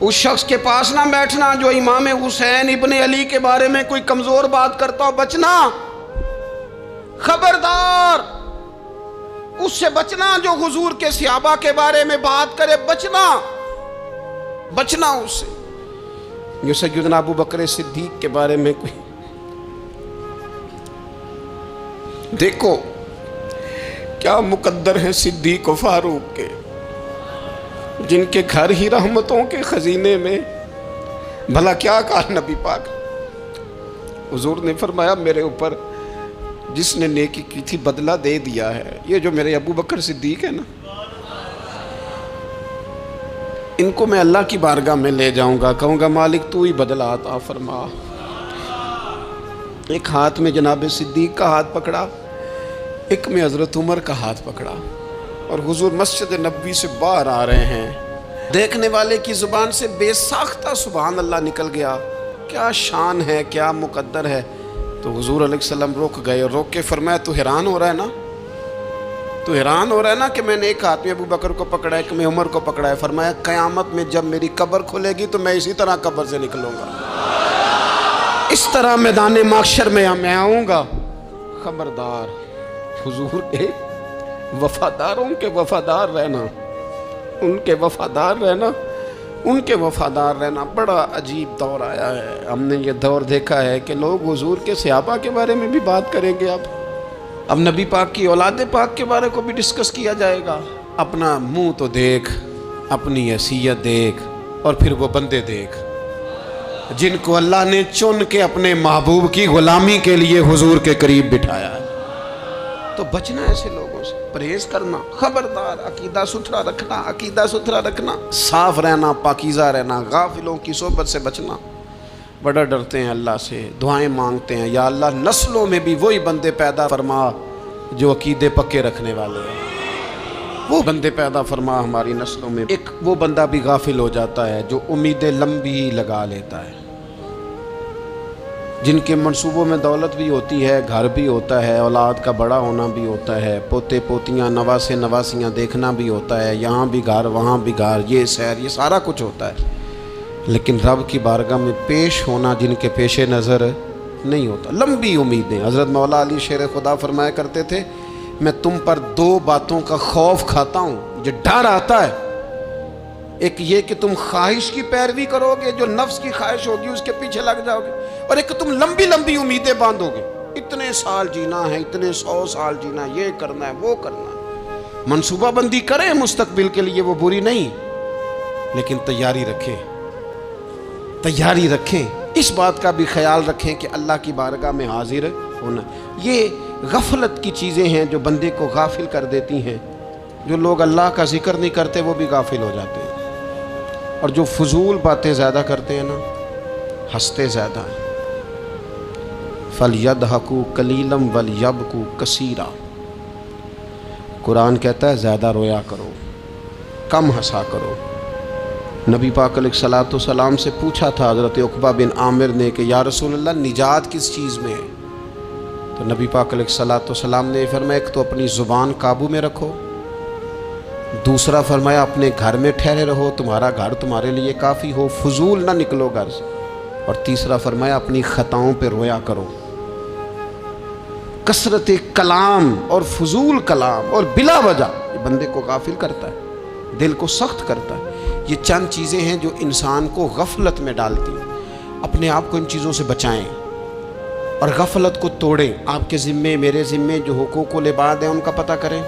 Speaker 1: اس شخص کے پاس نہ بیٹھنا جو امام حسین ابن علی کے بارے میں کوئی کمزور بات کرتا ہو، بچنا، خبردار اس سے بچنا جو حضور کے صحابہ کے بارے میں بات کرے، بچنا بچنا اس سے، جو سیدنا ابو بکر صدیق کے بارے میں کوئی، دیکھو کیا مقدر ہیں صدیق و فاروق کے، جن کے گھر ہی رحمتوں کے خزینے میں، بھلا کیا کہا نبی پاک، حضور نے فرمایا میرے اوپر جس نے نیکی کی تھی بدلہ دے دیا ہے، یہ جو میرے ابو بکر صدیق ہے نا، ان کو میں اللہ کی بارگاہ میں لے جاؤں گا، کہوں گا مالک تو ہی بدلہ عطا فرما۔ ایک ہاتھ میں جناب صدیق کا ہاتھ پکڑا، ایک میں حضرت عمر کا ہاتھ پکڑا، اور حضور مسجد نبوی سے باہر آ رہے ہیں، دیکھنے والے کی زبان سے بے ساختہ سبحان اللہ نکل گیا، کیا شان ہے کیا مقدر ہے۔ تو حضور علیہ السلام رک گئے اور روک کے فرمایا تو حیران ہو رہا ہے نا، تو حیران ہو رہا ہے نا کہ میں نے ایک ہاتھ میں ابو بکر کو پکڑا ہے ایک میں عمر کو پکڑا ہے، فرمایا قیامت میں جب میری قبر کھلے گی تو میں اسی طرح قبر سے نکلوں گا، اس طرح میدان محشر میں آؤں گا، خبردار حضور کے وفاداروں کے وفادار رہنا، ان کے وفادار رہنا، ان کے وفادار رہنا۔ بڑا عجیب دور آیا ہے، ہم نے یہ دور دیکھا ہے کہ لوگ حضور کے صحابہ کے بارے میں بھی بات کریں گے، اب نبی پاک کی اولاد پاک کے بارے کو بھی ڈسکس کیا جائے گا۔ اپنا منہ تو دیکھ، اپنی حیثیت دیکھ، اور پھر وہ بندے دیکھ جن کو اللہ نے چن کے اپنے محبوب کی غلامی کے لیے حضور کے قریب بٹھایا ہے۔ تو بچنا ایسے لوگوں سے، پرہیز کرنا، خبردار عقیدہ ستھرا رکھنا، عقیدہ ستھرا رکھنا، صاف رہنا، پاکیزہ رہنا، غافلوں کی صحبت سے بچنا۔ بڑا ڈرتے ہیں اللہ سے، دعائیں مانگتے ہیں یا اللہ نسلوں میں بھی وہی بندے پیدا فرما جو عقیدے پکے رکھنے والے ہیں، وہ بندے پیدا فرما ہماری نسلوں میں۔ ایک وہ بندہ بھی غافل ہو جاتا ہے جو امیدیں لمبی لگا لیتا ہے، جن کے منصوبوں میں دولت بھی ہوتی ہے، گھر بھی ہوتا ہے، اولاد کا بڑا ہونا بھی ہوتا ہے، پوتے پوتیاں نواسے نواسیاں دیکھنا بھی ہوتا ہے، یہاں بھی گھر وہاں بھی گھر، یہ سیر، یہ سارا کچھ ہوتا ہے، لیکن رب کی بارگاہ میں پیش ہونا جن کے پیش نظر نہیں ہوتا۔ لمبی امیدیں۔ حضرت مولا علی شیر خدا فرمایا کرتے تھے، میں تم پر دو باتوں کا خوف کھاتا ہوں، جو ڈر آتا ہے، ایک یہ کہ تم خواہش کی پیروی کرو گے، جو نفس کی خواہش ہوگی اس کے پیچھے لگ جاؤ گے، اور ایک تم لمبی لمبی امیدیں باندھو گے، اتنے سال جینا ہے، اتنے 100 سال جینا، یہ کرنا ہے وہ کرنا ہے۔ منصوبہ بندی کریں مستقبل کے لیے، وہ بری نہیں، لیکن تیاری رکھیں، تیاری رکھیں، اس بات کا بھی خیال رکھیں کہ اللہ کی بارگاہ میں حاضر ہونا۔ یہ غفلت کی چیزیں ہیں جو بندے کو غافل کر دیتی ہیں۔ جو لوگ اللہ کا ذکر نہیں کرتے وہ بھی غافل ہو جاتے ہیں، اور جو فضول باتیں زیادہ کرتے ہیں نا، ہنستے زیادہ ہیں۔ فَلْيَضْحَكُوا قَلِيلًا وَلْيَبْكُوا كَثِيرًا، قرآن کہتا ہے زیادہ رویا کرو، کم ہنسا کرو۔ نبی پاک علیہ الصلوۃ والسلام سے پوچھا تھا حضرت عقبہ بن عامر نے کہ یا رسول اللہ نجات کس چیز میں ہے؟ تو نبی پاک علیہ الصلوۃ والسلام نے فرمایا ایک تو اپنی زبان قابو میں رکھو، دوسرا فرمایا اپنے گھر میں ٹھہرے رہو، تمہارا گھر تمہارے لیے کافی ہو، فضول نہ نکلو گھر سے، اور تیسرا فرمایا اپنی خطاؤں پہ رویا کرو۔ کثرت کلام اور فضول کلام اور بلا وجہ یہ بندے کو غافل کرتا ہے، دل کو سخت کرتا ہے۔ یہ چند چیزیں ہیں جو انسان کو غفلت میں ڈالتی ہیں۔ اپنے آپ کو ان چیزوں سے بچائیں اور غفلت کو توڑیں۔ آپ کے ذمے، میرے ذمے جو حقوق و العباد ہیں ان کا پتہ کریں،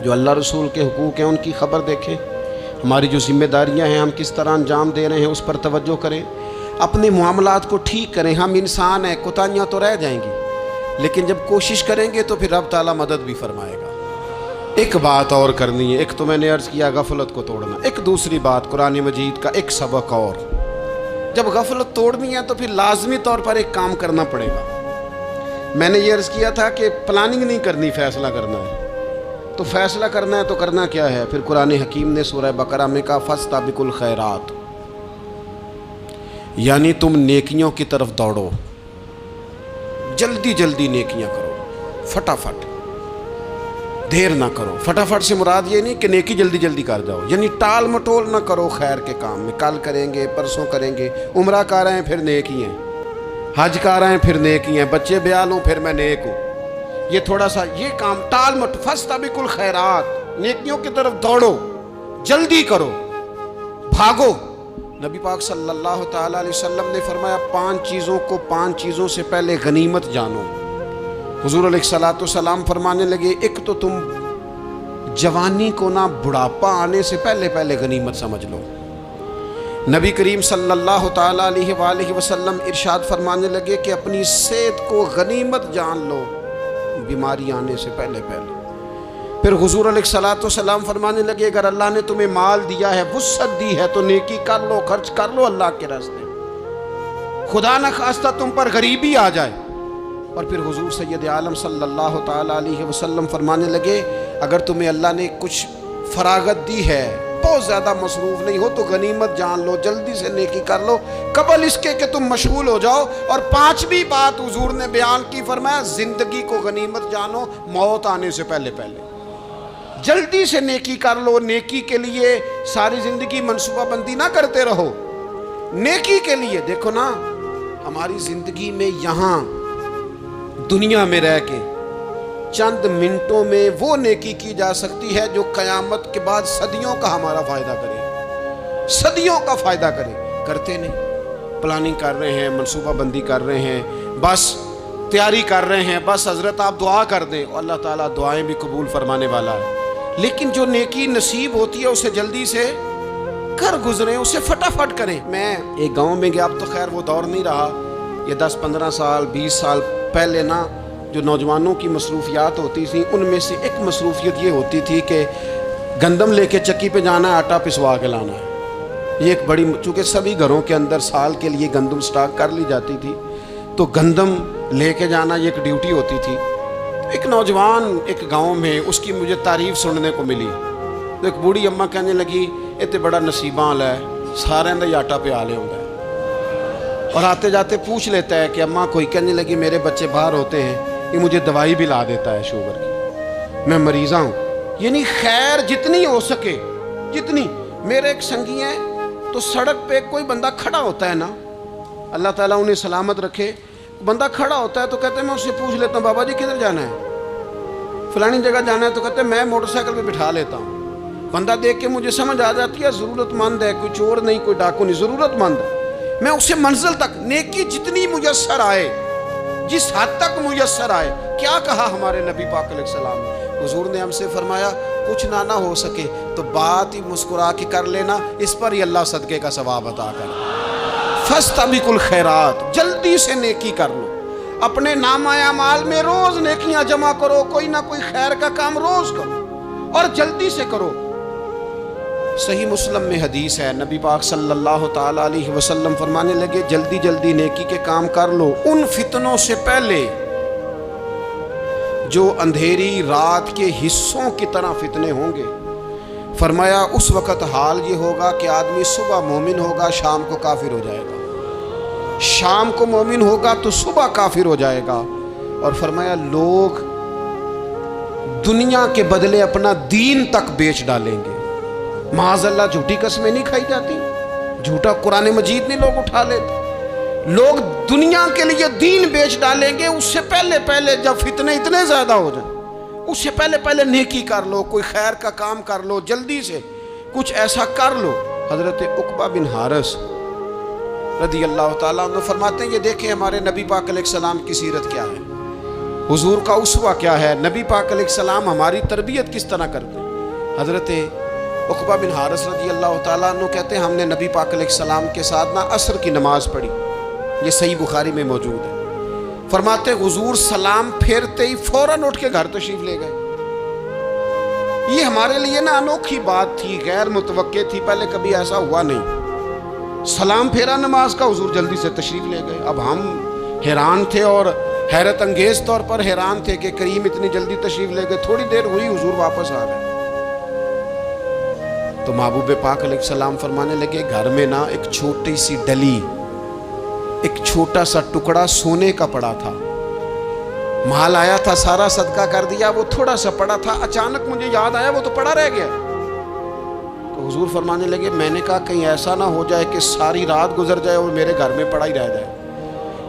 Speaker 1: جو اللہ رسول کے حقوق ہیں ان کی خبر دیکھیں، ہماری جو ذمہ داریاں ہیں ہم کس طرح انجام دے رہے ہیں اس پر توجہ کریں، اپنے معاملات کو ٹھیک کریں۔ ہم انسان ہیں، کوتاہیاں تو رہ جائیں گی، لیکن جب کوشش کریں گے تو پھر رب تعالیٰ مدد بھی فرمائے گا۔ ایک بات اور کرنی ہے، ایک تو میں نے عرض کیا غفلت کو توڑنا، ایک دوسری بات قرآن مجید کا ایک سبق اور، جب غفلت توڑنی ہے تو پھر لازمی طور پر ایک کام کرنا پڑے گا۔ میں نے یہ عرض کیا تھا کہ پلاننگ نہیں کرنی، فیصلہ کرنا ہے۔ تو فیصلہ کرنا ہے تو کرنا کیا ہے؟ پھر قرآن حکیم نے سورہ بقرہ میں کہا فَاسْتَبِقُوا الْخَيْرَاتِ، یعنی تم نیکیوں کی طرف دوڑو، جلدی جلدی نیکیاں کرو، فٹافٹ، دیر نہ کرو۔ فٹافٹ سے مراد یہ نہیں کہ نیکی جلدی جلدی کر جاؤ، یعنی ٹال مٹول نہ کرو خیر کے کام میں، کل کریں گے، پرسوں کریں گے، عمرہ کر رہے ہیں پھر نیکی ہیں، حج کر رہے ہیں پھر نیکی ہیں، بچے بیال ہوں پھر میں نیک ہوں، یہ تھوڑا سا یہ کام ٹال مٹ۔ فاستبقوا الخیرات، نیکیوں کی طرف دوڑو، جلدی کرو، بھاگو۔ نبی پاک صلی اللہ تعالیٰ علیہ وسلم نے فرمایا 5 چیزوں سے پہلے غنیمت جانو۔ حضور علیہ الصلوۃ والسلام فرمانے لگے ایک تو تم جوانی کو نہ بڑھاپا آنے سے پہلے پہلے غنیمت سمجھ لو۔ نبی کریم صلی اللہ تعالیٰ علیہ وآلہ وسلم ارشاد فرمانے لگے کہ اپنی صحت کو غنیمت جان لو، بیماری آنے سے پہلے پہلے۔ پھر حضور علیہ الصلوۃ والسلام فرمانے لگے اگر اللہ نے تمہیں مال دیا ہے، وسعت دی ہے، تو نیکی کر لو، خرچ کر لو اللہ کے راستے، خدا نہ خواستہ تم پر غریبی آ جائے۔ اور پھر حضور سید عالم صلی اللہ تعالیٰ علیہ وسلم فرمانے لگے اگر تمہیں اللہ نے کچھ فراغت دی ہے، بہت زیادہ مصروف نہیں ہو، تو غنیمت جان لو، جلدی سے نیکی کر لو قبل اس کے کہ تم مشغول ہو جاؤ۔ اور 5ویں بات حضور نے بیان کی، فرمایا زندگی کو غنیمت جانو، موت آنے سے پہلے پہلے جلدی سے نیکی کر لو۔ نیکی کے لیے ساری زندگی منصوبہ بندی نہ کرتے رہو، نیکی کے لیے دیکھو نا، ہماری زندگی میں یہاں دنیا میں رہ کے چند منٹوں میں وہ نیکی کی جا سکتی ہے جو قیامت کے بعد صدیوں کا ہمارا فائدہ کرے، صدیوں کا فائدہ کرے۔ کرتے نہیں، پلاننگ کر رہے ہیں، منصوبہ بندی کر رہے ہیں، بس تیاری کر رہے ہیں، بس حضرت آپ دعا کر دیں، اللہ تعالیٰ دعائیں بھی قبول فرمانے والا ہے، لیکن جو نیکی نصیب ہوتی ہے اسے جلدی سے کر گزریں، اسے فٹافٹ کریں۔ میں ایک گاؤں میں گیا، اب تو خیر وہ دور نہیں رہا، یہ 10-15 سال 20 سال پہلے نا جو نوجوانوں کی مصروفیات ہوتی تھیں ان میں سے ایک مصروفیت یہ ہوتی تھی کہ گندم لے کے چکی پہ جانا ہے، آٹا پسوا کے لانا ہے۔ یہ ایک بڑی، چونکہ سبھی گھروں کے اندر سال کے لیے گندم سٹاک کر لی جاتی تھی، تو گندم لے کے جانا یہ ایک ڈیوٹی ہوتی تھی۔ ایک نوجوان ایک گاؤں میں، اس کی مجھے تعریف سننے کو ملی، تو ایک بوڑھی اماں کہنے لگی اے تے بڑا نصیباں والا ہے، سارے دا آٹا پیا لے ہوندا ہے۔ اور آتے جاتے پوچھ لیتا ہے کہ اماں کوئی کہنے لگی میرے بچے باہر ہوتے ہیں، یہ مجھے دوائی بھی لا دیتا ہے شوگر کی، میں مریضہ ہوں. یعنی خیر جتنی ہو سکے جتنی. میرے ایک سنگی ہیں تو سڑک پہ کوئی بندہ کھڑا ہوتا ہے نا، اللہ تعالیٰ انہیں سلامت رکھے، بندہ کھڑا ہوتا ہے تو کہتے ہیں میں اس سے پوچھ لیتا ہوں بابا جی کدھر جانا ہے، فلانی جگہ جانا ہے، تو کہتے ہیں میں موٹر سائیکل پہ بٹھا لیتا ہوں. بندہ دیکھ کے مجھے سمجھ آ جاتی ہے ضرورت مند ہے، کوئی چور نہیں کوئی ڈاکو نہیں، ضرورت مند ہے. میں اسے منزل تک نیکی جتنی میسر آئے، جس حد تک میسر آئے. کیا کہا ہمارے نبی پاک علیہ السلام نے؟ حضور نے ہم سے فرمایا کچھ نہ ہو سکے تو بات ہی مسکرا کے کر لینا، اس پر ہی اللہ صدقے کا ثواب عطا کر. فاستبقوا الخیرات، جلدی سے نیکی کر لو. اپنے نامہ اعمال میں روز نیکیاں جمع کرو، کوئی نہ کوئی خیر کا کام روز کرو اور جلدی سے کرو. صحیح مسلم میں حدیث ہے، نبی پاک صلی اللہ تعالی علیہ وسلم فرمانے لگے جلدی جلدی نیکی کے کام کر لو ان فتنوں سے پہلے جو اندھیری رات کے حصوں کی طرح فتنے ہوں گے. فرمایا اس وقت حال یہ ہوگا کہ آدمی صبح مومن ہوگا شام کو کافر ہو جائے گا، شام کو مومن ہوگا تو صبح کافر ہو جائے گا. اور فرمایا لوگ دنیا کے بدلے اپنا دین تک بیچ ڈالیں گے. معاذ اللہ جھوٹی قسمیں نہیں کھائی جاتی، جھوٹا قرآن مجید نہیں لوگ اٹھا لیتے. لوگ دنیا کے لیے دین بیچ ڈالیں گے. اس سے پہلے جب فتنے اتنے زیادہ ہو جائیں اس سے پہلے نیکی کر لو، کوئی خیر کا کام کر لو، جلدی سے کچھ ایسا کر لو. حضرت عقبہ بن حارث رضی اللہ تعالیٰ عنہ فرماتے ہیں یہ دیکھیں ہمارے نبی پاک علیہ السلام کی سیرت کیا ہے، حضور کا اسوہ کیا ہے، نبی پاک علیہ السلام ہماری تربیت کس طرح کرتے ہیں. حضرت عقبہ بن حارث رضی اللہ تعالیٰ عنہ کہتے ہیں ہم نے نبی پاک علیہ السلام کے ساتھ عصر کی نماز پڑھی، یہ صحیح بخاری میں موجود ہے. فرماتے حضور سلام پھیرتے ہی فوراً اٹھ کے گھر تشریف لے گئے. یہ ہمارے لیے انوکھی بات تھی، غیر متوقع تھی، پہلے کبھی ایسا ہوا نہیں. سلام پھیرا نماز کا، حضور جلدی سے تشریف لے گئے. اب ہم حیران تھے اور حیرت انگیز طور پر حیران تھے کہ کریم اتنی جلدی تشریف لے گئے. تھوڑی دیر ہوئی حضور واپس آ گئے تو محبوب پاک علیہ السلام فرمانے لگے گھر میں ایک چھوٹی سی ڈلی، ایک چھوٹا سا ٹکڑا سونے کا پڑا تھا، مال آیا تھا سارا صدقہ کر دیا، وہ تھوڑا سا پڑا تھا، اچانک مجھے یاد آیا وہ تو پڑا رہ گیا. تو حضور فرمانے لگے میں نے کہا کہیں ایسا نہ ہو جائے کہ ساری رات گزر جائے اور میرے گھر میں پڑا ہی رہ جائے،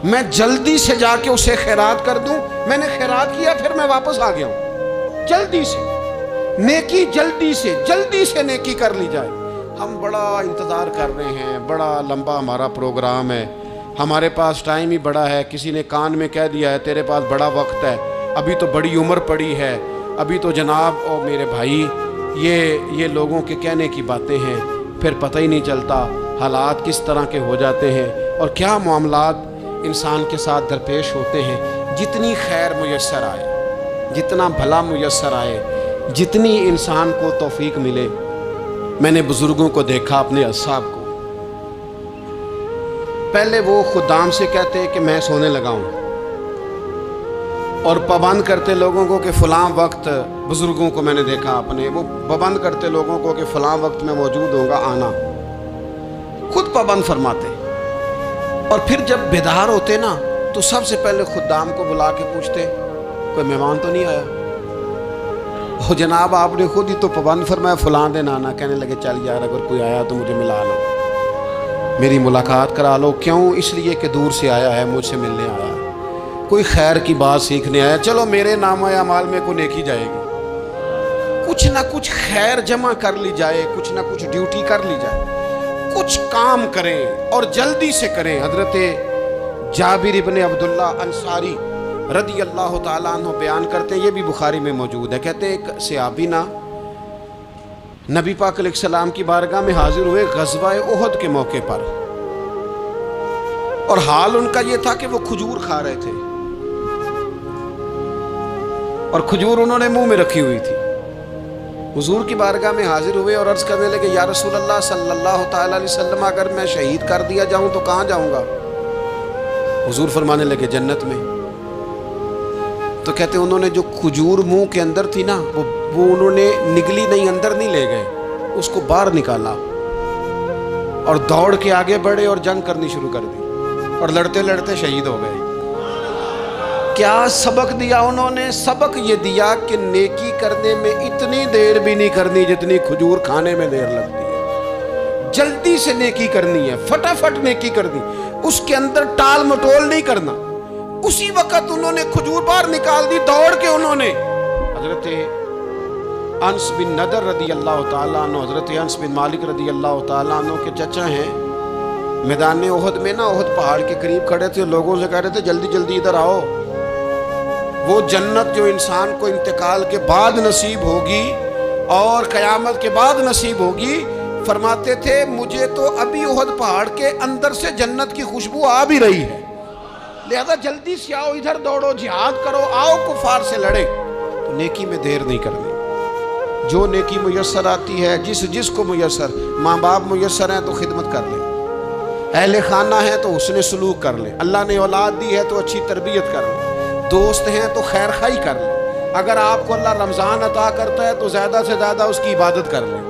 Speaker 1: میں جلدی سے جا کے اسے خیرات کر دوں. میں نے خیرات کیا پھر میں واپس آ گیا ہوں. جلدی سے نیکی، جلدی سے نیکی کر لی جائے. ہم بڑا انتظار کر رہے ہیں، بڑا لمبا ہمارا پروگرام ہے، ہمارے پاس ٹائم ہی بڑا ہے. کسی نے کان میں کہہ دیا ہے تیرے پاس بڑا وقت ہے، ابھی تو بڑی عمر پڑی ہے، ابھی تو جناب او میرے بھائی یہ لوگوں کے کہنے کی باتیں ہیں. پھر پتہ ہی نہیں چلتا حالات کس طرح کے ہو جاتے ہیں اور کیا معاملات انسان کے ساتھ درپیش ہوتے ہیں. جتنی خیر میسر آئے، جتنا بھلا میسر آئے، جتنی انسان کو توفیق ملے. میں نے بزرگوں کو دیکھا، اپنے اصحاب کو، پہلے وہ خدام سے کہتے کہ میں سونے لگا ہوں اور پابند کرتے لوگوں کو کہ فلاں وقت، بزرگوں کو میں نے دیکھا اپنے، وہ پابند کرتے لوگوں کو کہ فلاں وقت میں موجود ہوں گا آنا، خود پابند فرماتے. اور پھر جب بیدار ہوتے تو سب سے پہلے خدام کو بلا کے پوچھتے کوئی مہمان تو نہیں آیا. وہ جناب آپ نے خود ہی تو پابند فرمایا فلاں دن آنا. کہنے لگے چل یار اگر کوئی آیا تو مجھے ملا لو، میری ملاقات کرا لو. کیوں؟ اس لیے کہ دور سے آیا ہے، مجھ سے ملنے آیا ہے، کوئی خیر کی بات سیکھنے آیا. چلو میرے نامہ اعمال میں کوئی نیکی جائے گی، کچھ نہ کچھ خیر جمع کر لی جائے، کچھ نہ کچھ ڈیوٹی کر لی جائے، کچھ کام کریں اور جلدی سے کریں. حضرت جابر ابن عبداللہ انصاری رضی اللہ تعالیٰ عنہ بیان کرتے ہیں، یہ بھی بخاری میں موجود ہے. کہتے ہیں ایک صحابی نبی پاک علیہ السلام کی بارگاہ میں حاضر ہوئے غزوہ احد کے موقع پر، اور حال ان کا یہ تھا کہ وہ کھجور کھا رہے تھے اور کھجور انہوں نے منہ میں رکھی ہوئی تھی. حضور کی بارگاہ میں حاضر ہوئے اور عرض کرنے لگے یا رسول اللہ صلی اللہ تعالی علیہ وسلم اگر میں شہید کر دیا جاؤں تو کہاں جاؤں گا؟ حضور فرمانے لگے جنت میں. تو کہتے ہیں انہوں نے جو کھجور منہ کے اندر تھی وہ انہوں نے نگلی نہیں، اندر نہیں لے گئے، اس کو باہر نکالا اور دوڑ کے آگے بڑھے اور جنگ کرنی شروع کر دی. اور لڑتے لڑتے شہید ہو گئے۔ کیا سبق دیا انہوں نے؟ سبق یہ دیا کہ نیکی کرنے میں اتنی دیر بھی نہیں کرنی جتنی کھجور کھانے میں دیر لگتی ہے۔ جلدی سے نیکی کرنی ہے، فٹافٹ نیکی کرنی، اس کے اندر ٹال مٹول نہیں کرنا۔ اسی وقت انہوں نے کھجور باہر نکال دی، دوڑ کے انہوں نے حضرت انس بن نضر رضی اللہ تعالیٰ عنہ، حضرت انس بن مالک رضی اللہ تعالیٰ عنہ کے چچا ہیں، میدان احد میں نا، احد پہاڑ کے قریب کھڑے تھے، لوگوں سے کہہ رہے تھے جلدی جلدی ادھر آؤ، وہ جنت جو انسان کو انتقال کے بعد نصیب ہوگی اور قیامت کے بعد نصیب ہوگی، فرماتے تھے مجھے تو ابھی احد پہاڑ کے اندر سے جنت کی خوشبو آ بھی رہی ہے، لہذا جلدی سے آؤ، ادھر دوڑو، جہاد کرو، آؤ کفار سے لڑے۔ تو نیکی میں دیر نہیں کرنی، جو نیکی میسر آتی ہے، جس کو میسر، ماں باپ میسر ہیں تو خدمت کر لیں، اہل خانہ ہیں تو حسن سلوک کر لیں، اللہ نے اولاد دی ہے تو اچھی تربیت کر لیں، دوست ہیں تو خیر خواہی کر لیں، اگر آپ کو اللہ رمضان عطا کرتا ہے تو زیادہ سے زیادہ اس کی عبادت کر لیں،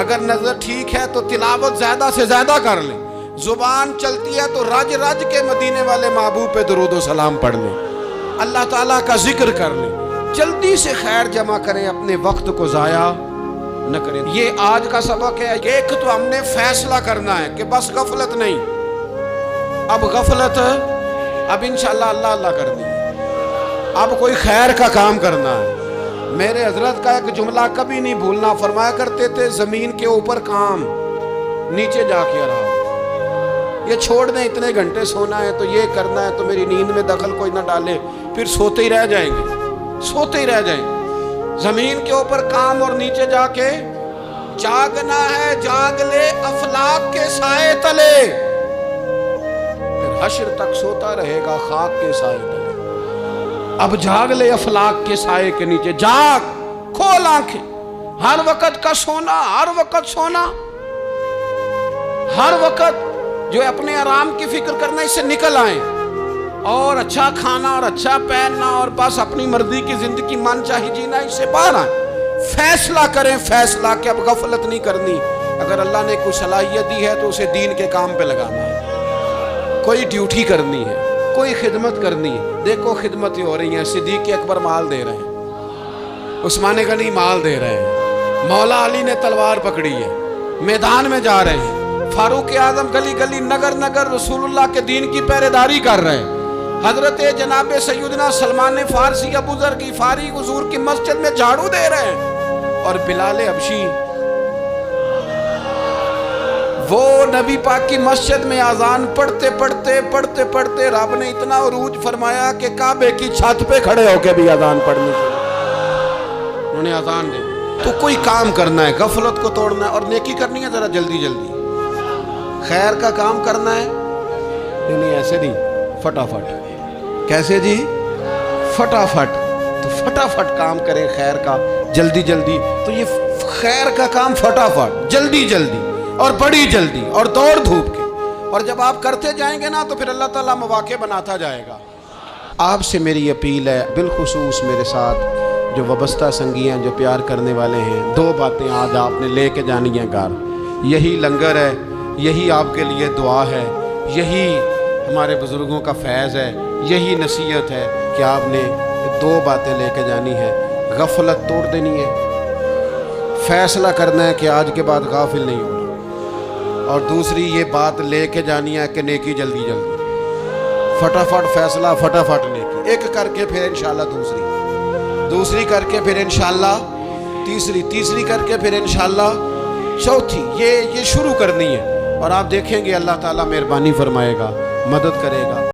Speaker 1: اگر نظر ٹھیک ہے تو تلاوت زیادہ سے زیادہ کر لیں، زبان چلتی ہے تو رج رج کے مدینے والے محبوب پہ درود و سلام پڑھ لیں، اللہ تعالیٰ کا ذکر کر لیں، جلدی سے خیر جمع کریں، اپنے وقت کو ضائع نہ کریں۔ یہ آج کا سبق ہے۔ ایک تو ہم نے فیصلہ کرنا ہے کہ بس غفلت نہیں، اب غفلت اب انشاءاللہ اللہ اللہ کرنی ہے، اب کوئی خیر کا کام کرنا ہے۔ میرے حضرت کا ایک جملہ کبھی نہیں بھولنا، فرمایا کرتے تھے زمین کے اوپر کام، نیچے جا کے آرام، یہ چھوڑ دیں اتنے گھنٹے سونا ہے تو یہ کرنا ہے تو میری نیند میں دخل کوئی نہ ڈالے، پھر سوتے ہی رہ جائیں گے، سوتے ہی رہ جائیں گے۔ زمین کے اوپر کام اور نیچے جا کے جاگنا ہے، جاگ لے افلاک کے سائے تلے، پھر حشر تک سوتا رہے گا خاک کے سائے تلے۔ اب جاگ لے افلاک کے سائے کے نیچے، جاگ، کھول آنکھیں، ہر وقت کا سونا، ہر وقت سونا، ہر وقت جو اپنے آرام کی فکر کرنا، اس سے نکل آئیں اور اچھا کھانا اور اچھا پہننا اور بس اپنی مرضی کی زندگی من چاہی جینا، اس سے باہر آئیں، فیصلہ کریں، فیصلہ کہ اب غفلت نہیں کرنی۔ اگر اللہ نے کوئی صلاحیت دی ہے تو اسے دین کے کام پہ لگانا ہے، کوئی ڈیوٹی کرنی ہے، کوئی خدمت کرنی ہے۔ دیکھو خدمتیں ہو رہی ہیں، صدیق اکبر مال دے رہے ہیں، عثمان غنی مال دے رہے ہیں، مولا علی نے تلوار پکڑی ہے، میدان میں جا رہے ہیں، فاروق اعظم گلی گلی نگر نگر رسول اللہ کے دین کی پہرے داری کر رہے ہیں، حضرت جناب سیدنا سلمان فارسی ابو ذر غفاری حضور کی مسجد میں جھاڑو دے رہے ہیں، اور بلال حبشی وہ نبی پاک کی مسجد میں اذان پڑھتے پڑھتے رب نے اتنا عروج فرمایا کہ کعبے کی چھت پہ کھڑے ہو کے بھی اذان پڑھنی شروع، انہوں نے اذان دے۔ تو کوئی کام کرنا ہے، غفلت کو توڑنا ہے اور نیکی کرنی ہے، ذرا جلدی جلدی خیر کا کام کرنا ہے، نہیں ایسے نہیں، فٹافٹ۔ کیسے جی؟ فٹافٹ۔ تو فٹافٹ کام کریں خیر کا، جلدی جلدی۔ تو یہ خیر کا کام فٹافٹ، جلدی جلدی اور بڑی جلدی اور دوڑ دھوپ کے، اور جب آپ کرتے جائیں گے نا تو پھر اللہ تعالیٰ مواقع بناتا جائے گا۔ آپ سے میری اپیل ہے، بالخصوص میرے ساتھ جو وابستہ سنگی ہیں، جو پیار کرنے والے ہیں، دو باتیں آج آپ نے لے کے جانی ہیں گھر۔ یہی لنگر ہے، یہی آپ کے لیے دعا ہے، یہی ہمارے بزرگوں کا فیض ہے، یہی نصیحت ہے کہ آپ نے دو باتیں لے کے جانی ہے۔ غفلت توڑ دینی ہے، فیصلہ کرنا ہے کہ آج کے بعد غافل نہیں ہونا، اور دوسری یہ بات لے کے جانی ہے کہ نیکی جلدی جلدی، فٹافٹ فیصلہ، فٹافٹ نیکی، ایک کر کے پھر انشاءاللہ دوسری کر کے پھر انشاءاللہ تیسری کر کے پھر انشاءاللہ چوتھی، یہ شروع کرنی ہے، اور آپ دیکھیں گے اللہ تعالیٰ مہربانی فرمائے گا، مدد کرے گا۔